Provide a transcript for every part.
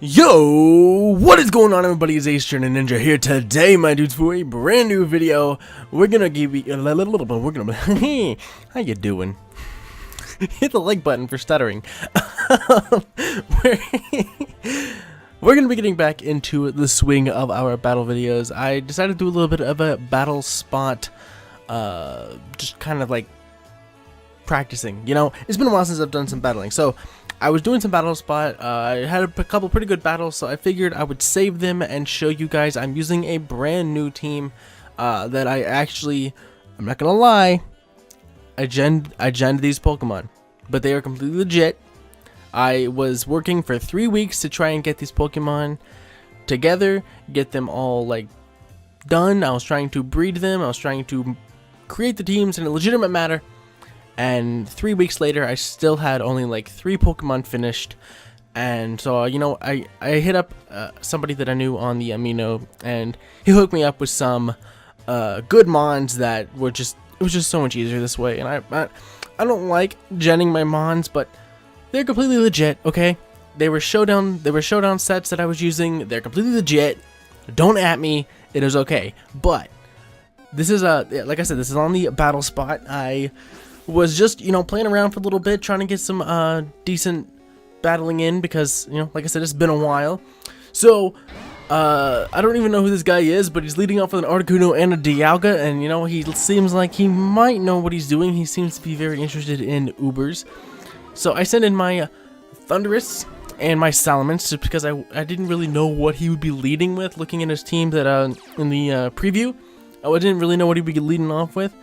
Yo, what is going on, everybody? It's AceTrainerNinja here today, my dudes, for a brand new video. We're gonna give you a little bit. We're gonna how you doing? Hit the like button for stuttering. We're gonna be getting back into the swing of our battle videos. I decided to do a little bit of a battle spot, just kind of like practicing. You know, it's been a while since I've done some battling, so I was doing some battle spot. I had a couple pretty good battles, so I figured I would save them and show you guys. I'm using a brand new team that I actually, I'm not gonna lie, I genned these Pokemon, but they are completely legit. I was working for 3 weeks to try and get these Pokemon together, get them all like done. I was trying to breed them. I was trying to create the teams in a legitimate manner. And 3 weeks later, I still had only like 3 Pokemon finished. And so, you know, I hit up somebody that I knew on the Amino, and he hooked me up with some good mons that were just, it was just so much easier this way. And I don't like genning my mons, but they're completely legit, okay? They were showdown sets that I was using. They're completely legit. Don't at me. It is okay. But this is like I said, this is on the battle spot. I was just, you know, playing around for a little bit, trying to get some decent battling in, because, you know, like I said, it's been a while. So I don't even know who this guy is, but he's leading off with an Articuno and a Dialga, and, you know, he seems like he might know what he's doing. He seems to be very interested in Ubers. So I sent in my Thundurus and my Salamence, just because I didn't really know what he would be leading with. Looking at his team that in the preview, I didn't really know what he'd be leading off with.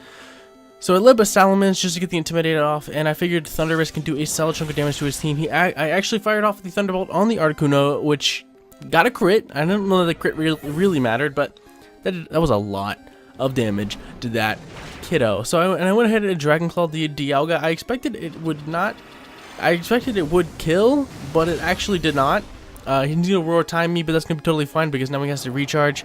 So I led with Salamence just to get the Intimidator off, and I figured Thundurus can do a solid chunk of damage to his team. I actually fired off the Thunderbolt on the Articuno, which got a crit. I don't know that the crit really mattered, but that was a lot of damage to that kiddo. So I went ahead and Dragon Clawed the Dialga. I expected it would not. I expected it would kill, but it actually did not. He's gonna Roar Time me, but that's gonna be totally fine because now he has to recharge.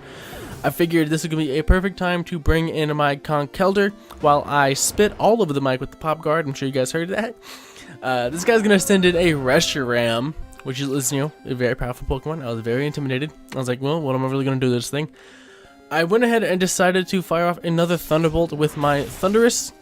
I figured this is going to be a perfect time to bring in my Conkeldurr while I spit all over the mic with the Pop Guard. I'm sure you guys heard that. This guy's going to send in a Reshiram, which is, you know, a very powerful Pokemon. I was very intimidated. I was like, well, what am I really going to do with this thing? I went ahead and decided to fire off another Thunderbolt with my Thundurus.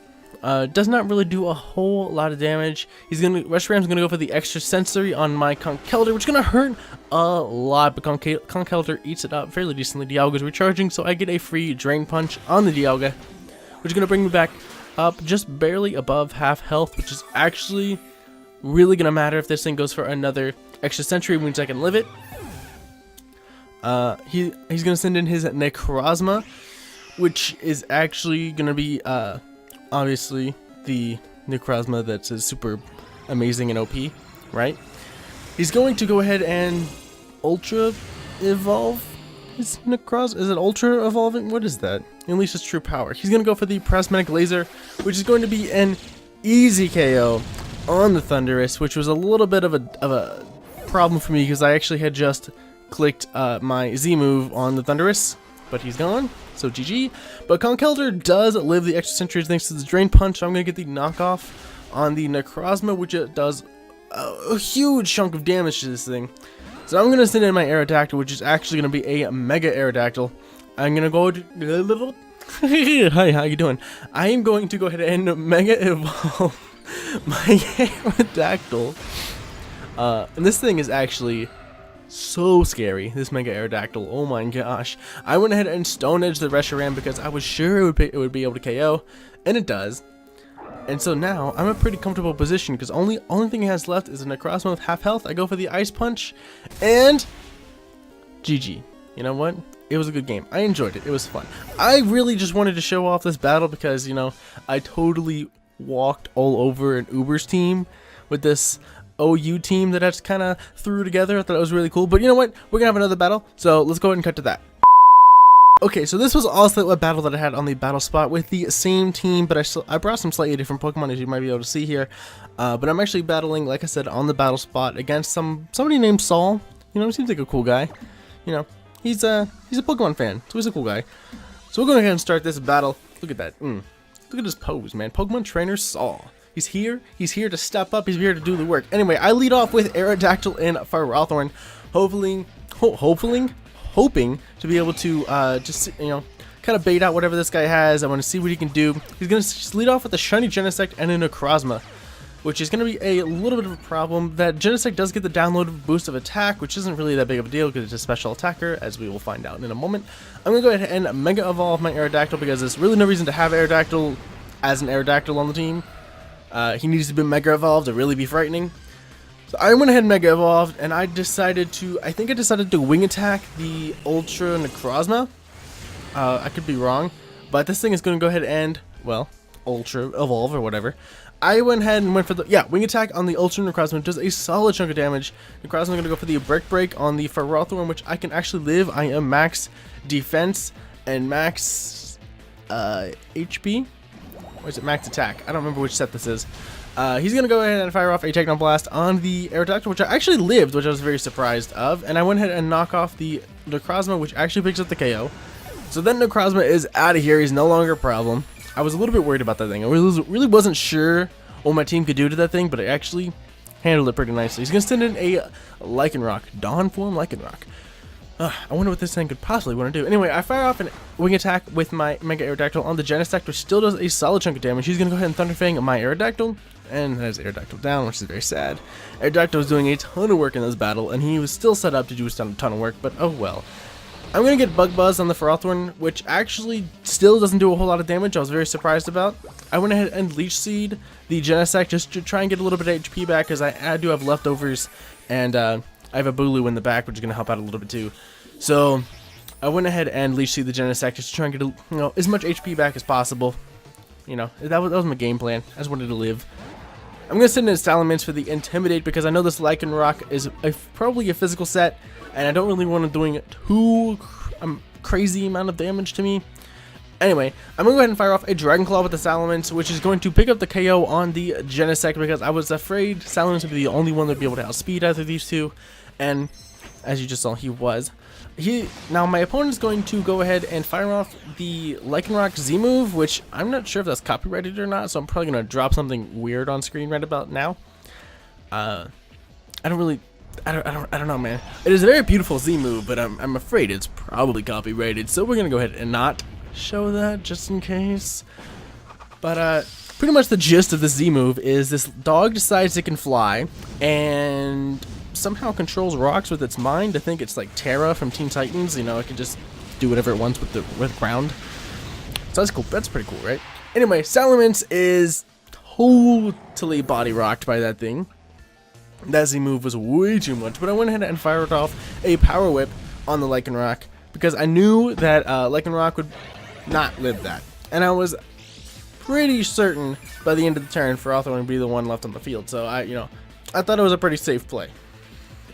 Does not really do a whole lot of damage. Reshiram's gonna go for the extra sensory on my Conkeldurr, which is gonna hurt a lot, but Conkeldurr eats it up fairly decently. Dialga's recharging, so I get a free Drain Punch on the Dialga, which is gonna bring me back up just barely above half health, which is actually really gonna matter if this thing goes for another extra sensory, which means I can live it. He's gonna send in his Necrozma, which is actually gonna be obviously the Necrozma that's super amazing and OP, right? He's going to go ahead and Ultra Evolve his Necrozma. Is it Ultra Evolving? What is that? Unleash his true power. He's going to go for the Prismatic Laser, which is going to be an easy KO on the Thundurus, which was a little bit of a problem for me because I actually had just clicked my Z move on the Thundurus, but he's gone. So GG. But Conkeldurr does live the extra centuries thanks to the Drain Punch. So I'm going to get the knockoff on the Necrozma, which does a huge chunk of damage to this thing. So I'm going to send in my Aerodactyl, which is actually going to be a Mega Aerodactyl. I'm going to go to... Hi, how you doing? I am going to go ahead and Mega Evolve my Aerodactyl. And this thing is actually so scary, this Mega Aerodactyl. Oh my gosh. I went ahead and Stone Edged the Reshiram because I was sure it would be able to KO, and it does. And so now I'm in a pretty comfortable position because only thing it has left is a Necrozma with half health. I go for the Ice Punch, and GG. You know what? It was a good game. I enjoyed it. It was fun. I really just wanted to show off this battle because, you know, I totally walked all over an Uber's team with this OU team that I just kind of threw together. I thought it was really cool. But you know what? We're going to have another battle. So let's go ahead and cut to that. Okay, so this was also a battle that I had on the battle spot with the same team, but I brought some slightly different Pokemon, as you might be able to see here. But I'm actually battling, like I said, on the battle spot against somebody named Saul. You know, he seems like a cool guy. You know, he's a Pokemon fan, so he's a cool guy. So we're going to go ahead and start this battle. Look at that. Look at his pose, man. Pokemon Trainer Saul. He's here to step up, he's here to do the work. Anyway, I lead off with Aerodactyl and Ferrothorn, hopefully, hoping to be able to just, you know, kind of bait out whatever this guy has. I want to see what he can do. He's going to lead off with a shiny Genesect and a Necrozma, which is going to be a little bit of a problem. That Genesect does get the downloaded boost of attack, which isn't really that big of a deal because it's a special attacker, as we will find out in a moment. I'm going to go ahead and Mega Evolve my Aerodactyl because there's really no reason to have Aerodactyl as an Aerodactyl on the team. He needs to be Mega Evolved to really be frightening. So I went ahead and Mega Evolved, and I decided to Wing Attack the Ultra Necrozma. I could be wrong, but this thing is going to go ahead and, well, Ultra Evolve or whatever. I went ahead and went for the, Wing Attack on the Ultra Necrozma, does a solid chunk of damage. Necrozma going to go for the Brick Break on the Ferrothorn, which I can actually live. I am max defense and max HP. Or is it max attack? I don't remember which set this is. He's going to go ahead and fire off a Techno Blast on the Aerodactyl, which I actually lived, which I was very surprised of. And I went ahead and knock off the Necrozma, which actually picks up the KO. So then Necrozma is out of here. He's no longer a problem. I was a little bit worried about that thing. I really wasn't sure what my team could do to that thing, but it actually handled it pretty nicely. He's going to send in a Lycanroc, Dawn form Lycanroc. I wonder what this thing could possibly want to do. Anyway, I fire off an Wing Attack with my Mega Aerodactyl on the Genesect, which still does a solid chunk of damage. He's going to go ahead and Thunder Fang my Aerodactyl, and that is Aerodactyl down, which is very sad. Aerodactyl was doing a ton of work in this battle, and he was still set up to do a ton of work, but oh well. I'm going to get Bug Buzz on the Ferrothorn, which actually still doesn't do a whole lot of damage. I was very surprised about. I went ahead and Leech Seed the Genesect just to try and get a little bit of HP back, because I do have leftovers, and I have a Bulu in the back, which is going to help out a little bit too. So I went ahead and Leech Seed the Genesect just to try and get as much HP back as possible. You know, that was my game plan. I just wanted to live. I'm going to send in Salamence for the Intimidate, because I know this Lycanroc is probably a physical set, and I don't really want to doing too crazy amount of damage to me. Anyway, I'm going to go ahead and fire off a Dragon Claw with the Salamence, which is going to pick up the KO on the Genesect, because I was afraid Salamence would be the only one that would be able to outspeed either of these two, and as you just saw, he was. Now my opponent is going to go ahead and fire off the Lycanroc Z move, which I'm not sure if that's copyrighted or not, so I'm probably going to drop something weird on screen right about now. I don't know, man. It is a very beautiful Z move, but I'm afraid it's probably copyrighted, so we're going to go ahead and not show that just in case. But pretty much the gist of the Z move is this dog decides it can fly and somehow controls rocks with its mind. I think it's like Terra from Teen Titans. You know, it can just do whatever it wants with the ground. So that's cool. That's pretty cool, right? Anyway, Salamence is totally body rocked by that thing. That Z move was way too much, but I went ahead and fired off a Power Whip on the Lycanroc because I knew that Lycanroc would not live that, and I was pretty certain by the end of the turn Ferrothorn would be the one left on the field. So I thought it was a pretty safe play.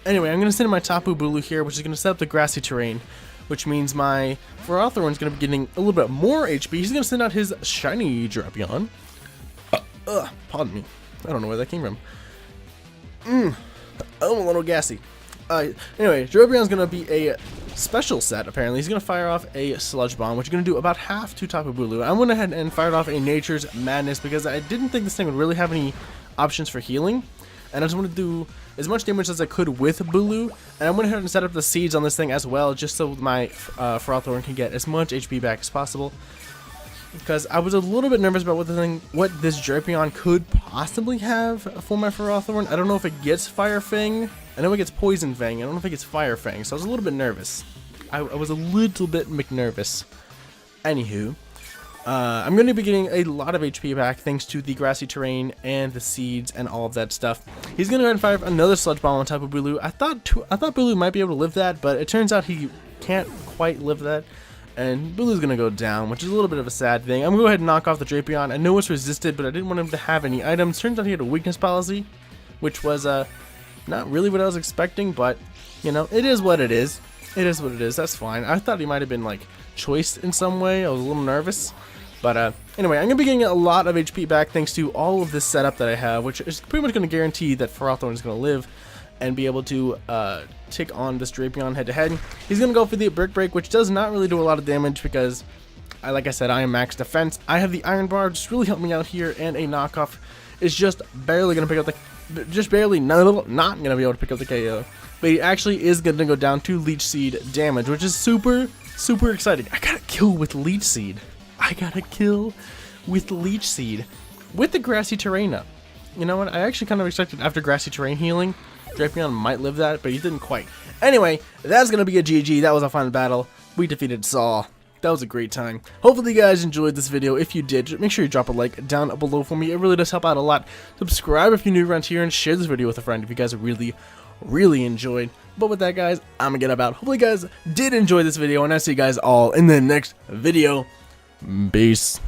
Anyway, I'm going to send in my Tapu Bulu here, which is going to set up the grassy terrain, which means my Ferrothorn is going to be getting a little bit more HP. He's going to send out his shiny Drapion. Pardon me. I don't know where that came from. I'm a little gassy. Anyway, Drapion's going to be a special set, apparently. He's going to fire off a Sludge Bomb, which is going to do about half to Tapu Bulu. I went ahead and fired off a Nature's Madness because I didn't think this thing would really have any options for healing. And I just wanted to do as much damage as I could with Bulu. And I went ahead and set up the seeds on this thing as well, just so my Ferrothorn can get as much HP back as possible. Because I was a little bit nervous about what this Drapion could possibly have for my Ferrothorn. I don't know if it gets Fire Fang. I know it gets Poison Fang. I don't know if it gets Fire Fang. So I was a little bit nervous. I was a little bit McNervous. Anywho. I'm going to be getting a lot of HP back thanks to the grassy terrain and the seeds and all of that stuff. He's going to go ahead and fire another Sludge Bomb on top of Bulu. I thought Bulu might be able to live that, but it turns out he can't quite live that. And Bulu's going to go down, which is a little bit of a sad thing. I'm going to go ahead and knock off the Drapion. I know it's resisted, but I didn't want him to have any items. Turns out he had a weakness policy, which was not really what I was expecting, but, you know, it is what it is. It is what it is. That's fine. I thought he might have been, like, choiced in some way. I was a little nervous. But anyway, I'm going to be getting a lot of HP back thanks to all of this setup that I have, which is pretty much going to guarantee that Ferrothorn is going to live and be able to take on this Drapion head-to-head. He's going to go for the Brick Break, which does not really do a lot of damage because, like I said, I am max defense. I have the Iron Bar, just really help me out here, and a knockoff is just barely going to pick up the... Just barely not going to be able to pick up the KO. but he actually is going to go down to Leech Seed damage, which is super exciting. I got a kill with Leech Seed. With the Grassy Terrain up. You know what? I actually kind of expected after Grassy Terrain healing, Drapion might live that, but he didn't quite. Anyway, that's going to be a GG. That was a fun battle. We defeated Saw. That was a great time. Hopefully you guys enjoyed this video. If you did, make sure you drop a like down below for me. It really does help out a lot. Subscribe if you're new around here, and share this video with a friend if you guys really enjoyed. But with that, guys, I'm going to get about. Hopefully you guys did enjoy this video, and I'll see you guys all in the next video. Peace.